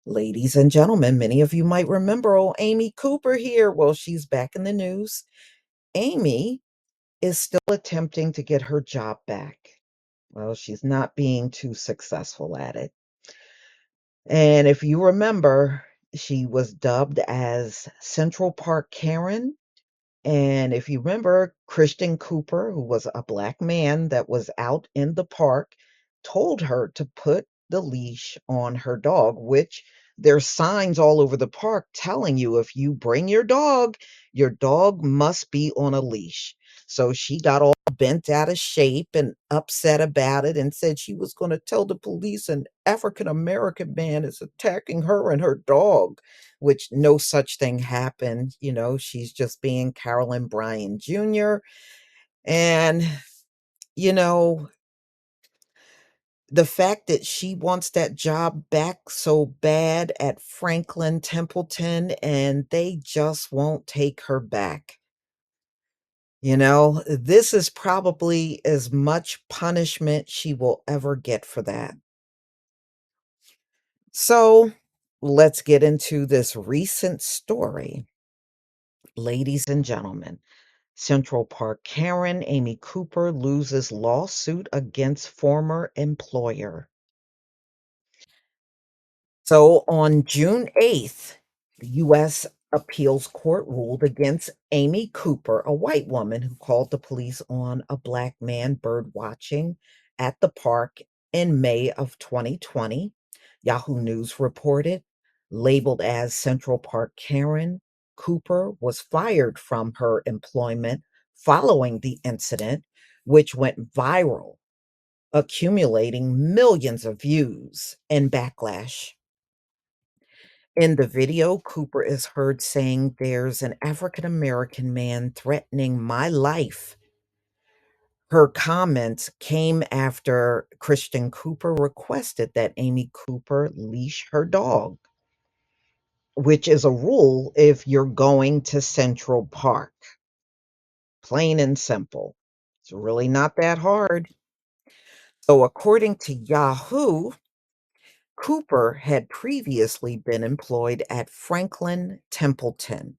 Ladies and gentlemen, many of you might remember old Amy Cooper here. Well, she's back in the news. Amy is still attempting to get her job back. Well, she's not being too successful at it. And if you remember, she was dubbed as Central Park Karen. And if you remember, Christian Cooper, who was a black man that was out in the park, told her to put the leash on her dog, which there's signs all over the park telling you if you bring your dog must be on a leash. So she got all bent out of shape and upset about it and said she was going to tell the police an African American man is attacking her and her dog, which no such thing happened. She's just being Carolyn Bryan Jr. And, you know, the fact that she wants that job back so bad at Franklin Templeton and they just won't take her back. This is probably as much punishment she will ever get for that. So let's get into this recent story. Ladies and gentlemen, Central Park Karen Amy Cooper loses lawsuit against former employer. So on June 8th, the U.S. Appeals Court ruled against Amy Cooper, a white woman who called the police on a black man bird watching at the park in May of 2020. Yahoo News reported, labeled as Central Park Karen, Cooper was fired from her employment following the incident, which went viral, accumulating millions of views and backlash. In the video, Cooper is heard saying, "There's an African American man threatening my life." Her comments came after Christian Cooper requested that Amy Cooper leash her dog, which is a rule if you're going to Central Park. Plain and simple. It's really not that hard. So, according to Yahoo, Cooper had previously been employed at Franklin Templeton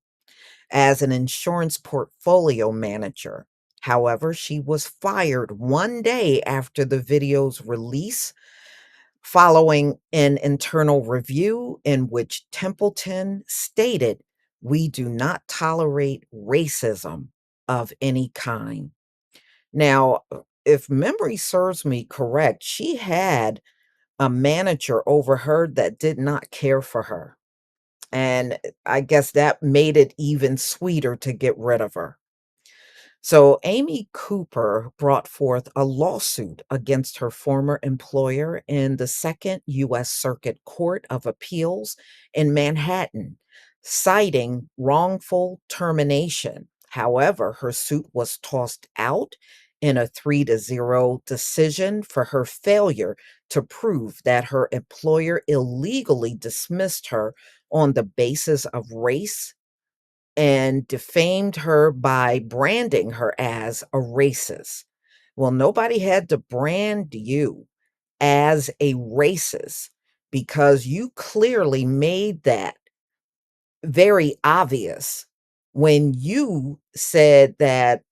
as an insurance portfolio manager. However, she was fired one day after the video's release following an internal review in which Templeton stated, "We do not tolerate racism of any kind." Now, if memory serves me correct, she had a manager over her that did not care for her. And I guess that made it even sweeter to get rid of her. So Amy Cooper brought forth a lawsuit against her former employer in the Second U.S. Circuit Court of Appeals in Manhattan, citing wrongful termination. However, her suit was tossed out in a 3-0 decision for her failure to prove that her employer illegally dismissed her on the basis of race and defamed her by branding her as a racist. Well, nobody had to brand you as a racist because you clearly made that very obvious when you said that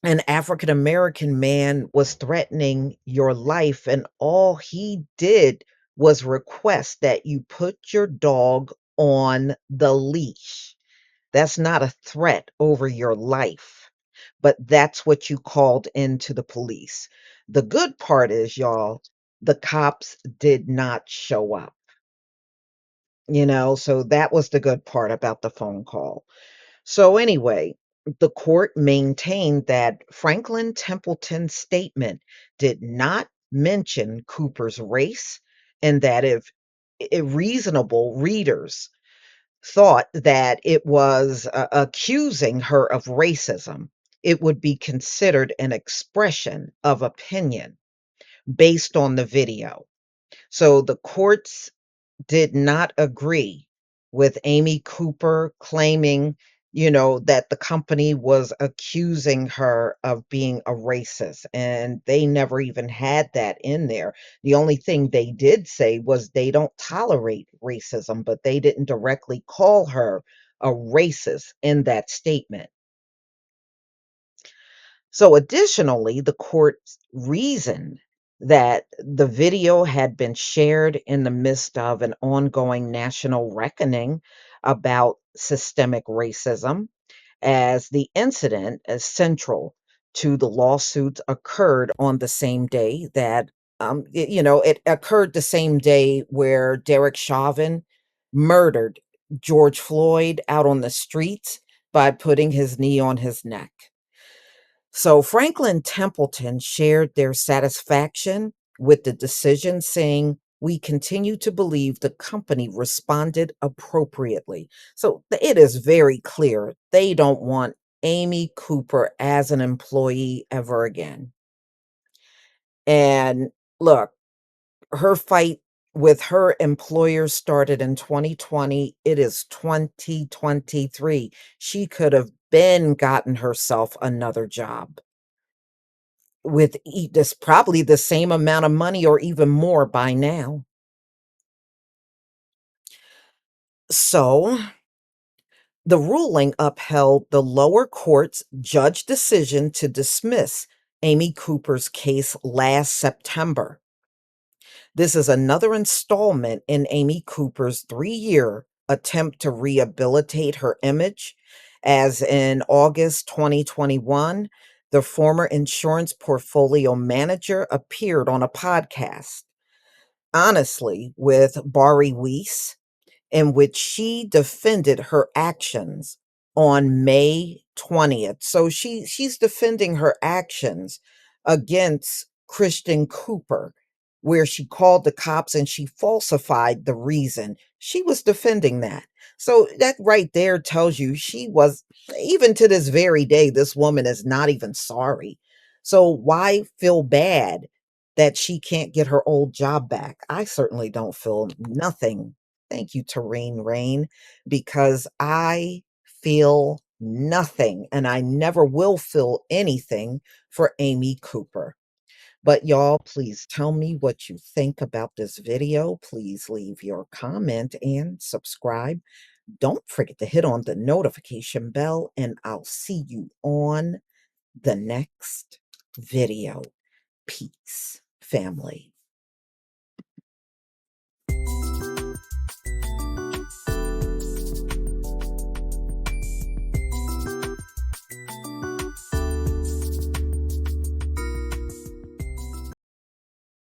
an African American man was threatening your life, and all he did was request that you put your dog on the leash. That's not a threat over your life, but that's what you called into the police. The good part is, y'all, the cops did not show up, so that was the good part about the phone call. So, anyway, the court maintained that Franklin Templeton's statement did not mention Cooper's race, and that if reasonable readers thought that it was accusing her of racism, it would be considered an expression of opinion based on the video. So the courts did not agree with Amy Cooper claiming that the company was accusing her of being a racist, and they never even had that in there. The only thing they did say was they don't tolerate racism, but they didn't directly call her a racist in that statement. So, additionally, the court reasoned that the video had been shared in the midst of an ongoing national reckoning about systemic racism, as the incident is central to the lawsuits occurred on the same day that it occurred the same day where Derek Chauvin murdered George Floyd out on the streets by putting his knee on his neck. So Franklin Templeton shared their satisfaction with the decision, saying, "We continue to believe the company responded appropriately." So it is very clear they don't want Amy Cooper as an employee ever again. And look, her fight with her employer started in 2020. It is 2023. She could have been gotten herself another job with this probably the same amount of money or even more by now. So, the ruling upheld the lower court's judge decision to dismiss Amy Cooper's case last September. This is another installment in Amy Cooper's 3-year attempt to rehabilitate her image, as in August 2021, the former insurance portfolio manager appeared on a podcast, honestly, with Bari Weiss, in which she defended her actions on May 20th. So she's defending her actions against Christian Cooper, where she called the cops and she falsified the reason. She was defending that. So that right there tells you she was, even to this very day, this woman is not even sorry. So why feel bad that she can't get her old job back? I certainly don't feel nothing. Thank you, Terrain Rain, because I feel nothing and I never will feel anything for Amy Cooper. But y'all, please tell me what you think about this video. Please leave your comment and subscribe. Don't forget to hit on the notification bell, and I'll see you on the next video. Peace, family.